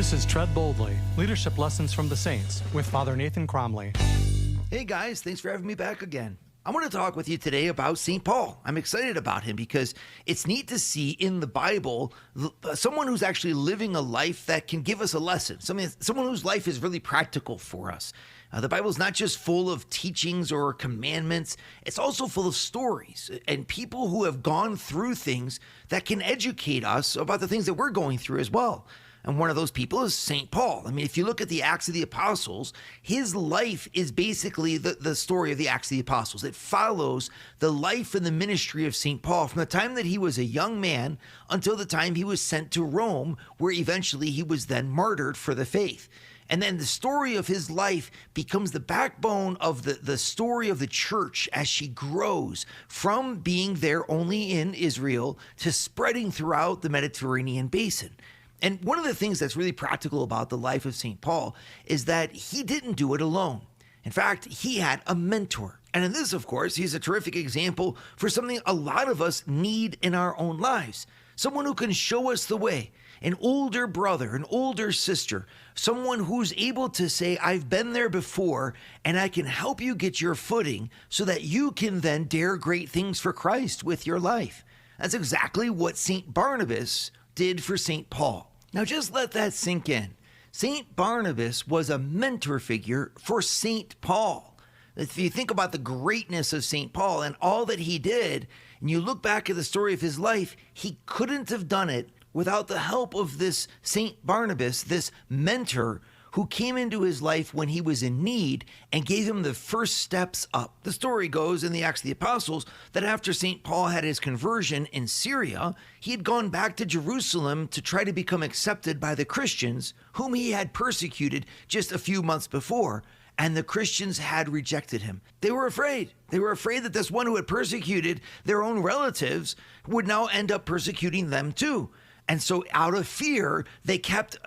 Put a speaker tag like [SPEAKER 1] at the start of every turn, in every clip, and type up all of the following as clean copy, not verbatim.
[SPEAKER 1] This is Tread Boldly, Leadership Lessons from the Saints, with Father Nathan Cromly.
[SPEAKER 2] Hey guys, thanks for having me back again. I want to talk with you today about Saint Paul. I'm excited about him because it's neat to see in the Bible someone who's actually living a life that can give us a lesson, someone whose life is really practical for us. The Bible is not just full of teachings or commandments, it's also full of stories and people who have gone through things that can educate us about the things that we're going through as well. And one of those people is Saint Paul. I mean, if you look at the Acts of the Apostles, his life is basically the story of the Acts of the Apostles. It follows the life and the ministry of Saint Paul from the time that he was a young man until the time he was sent to Rome, where eventually he was then martyred for the faith. And then the story of his life becomes the backbone of the story of the church as she grows from being there only in Israel to spreading throughout the Mediterranean basin. And one of the things that's really practical about the life of St. Paul is that he didn't do it alone. In fact, he had a mentor. And in this, of course, he's a terrific example for something a lot of us need in our own lives. Someone who can show us the way, an older brother, an older sister, someone who's able to say, I've been there before, and I can help you get your footing so that you can then dare great things for Christ with your life. That's exactly what Saint Barnabas did for Saint Paul. Now just let that sink in. Saint Barnabas was a mentor figure for Saint Paul. If you think about the greatness of Saint Paul and all that he did, and you look back at the story of his life, he couldn't have done it without the help of this Saint Barnabas, this mentor who came into his life when he was in need and gave him the first steps up. The story goes in the Acts of the Apostles that after St. Paul had his conversion in Syria, he had gone back to Jerusalem to try to become accepted by the Christians whom he had persecuted just a few months before, and the Christians had rejected him. They were afraid. They were afraid that this one who had persecuted their own relatives would now end up persecuting them too. And so out of fear, they kept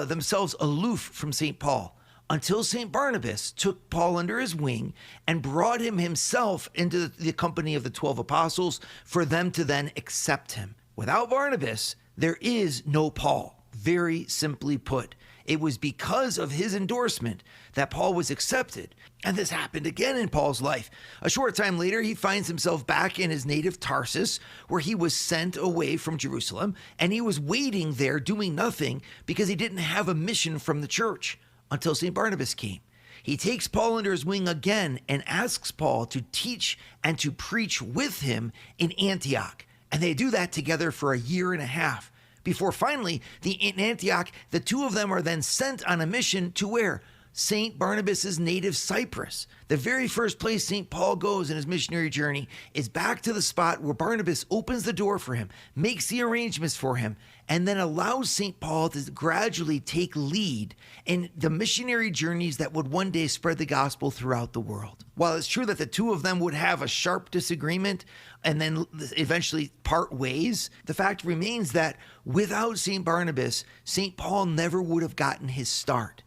[SPEAKER 2] themselves aloof from St. Paul until St. Barnabas took Paul under his wing and brought him himself into the company of the 12 apostles for them to then accept him. Without Barnabas, there is no Paul. Very simply put, it was because of his endorsement that Paul was accepted. And this happened again in Paul's life. A short time later, he finds himself back in his native Tarsus, where he was sent away from Jerusalem, and he was waiting there doing nothing because he didn't have a mission from the church until St. Barnabas came. He takes Paul under his wing again and asks Paul to teach and to preach with him in Antioch. And they do that together for a year and a half. Before finally, in Antioch, the two of them are then sent on a mission to where? St. Barnabas' native Cyprus. The very first place St. Paul goes in his missionary journey is back to the spot where Barnabas opens the door for him, makes the arrangements for him, and then allows St. Paul to gradually take lead in the missionary journeys that would one day spread the gospel throughout the world. While it's true that the two of them would have a sharp disagreement and then eventually part ways, the fact remains that without St. Barnabas, St. Paul never would have gotten his start.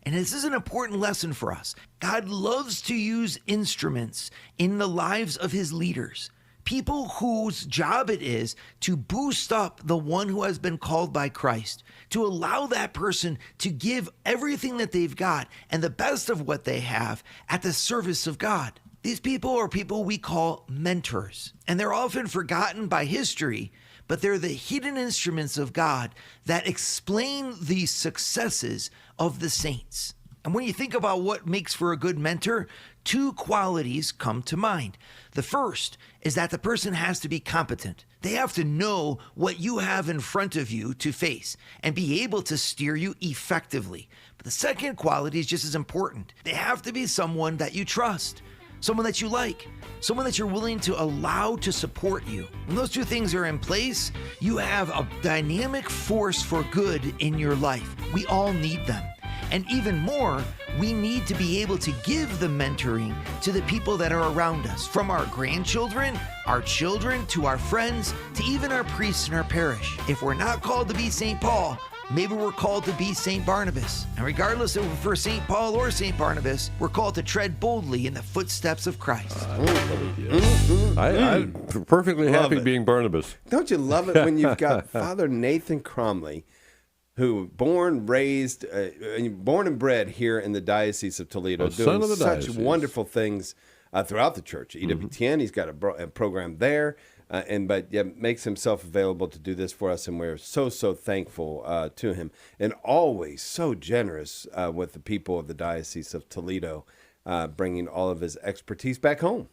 [SPEAKER 2] And this is an important lesson for us. God loves to use instruments in the lives of his leaders, people whose job it is to boost up the one who has been called by Christ, to allow that person to give everything that they've got and the best of what they have at the service of God. These people are people we call mentors, and they're often forgotten by history, but they're the hidden instruments of God that explain the successes of the saints. And when you think about what makes for a good mentor, two qualities come to mind. The first is that the person has to be competent. They have to know what you have in front of you to face and be able to steer you effectively. But the second quality is just as important. They have to be someone that you trust, someone that you like, someone that you're willing to allow to support you. When those two things are in place, you have a dynamic force for good in your life. We all need them. And even more, we need to be able to give the mentoring to the people that are around us, from our grandchildren, our children, to our friends, to even our priests in our parish. If we're not called to be St. Paul, maybe we're called to be St. Barnabas. And regardless if we're for St. Paul or St. Barnabas, we're called to tread boldly in the footsteps of Christ.
[SPEAKER 3] I'm perfectly happy being Barnabas.
[SPEAKER 4] Don't you love it when you've got Father Nathan Cromly, who born and bred here in the Diocese of Toledo, doing such
[SPEAKER 3] diocese.
[SPEAKER 4] wonderful things throughout the church. EWTN, he's got a program there, but makes himself available to do this for us, and we're so thankful to him, and always so generous with the people of the Diocese of Toledo, bringing all of his expertise back home.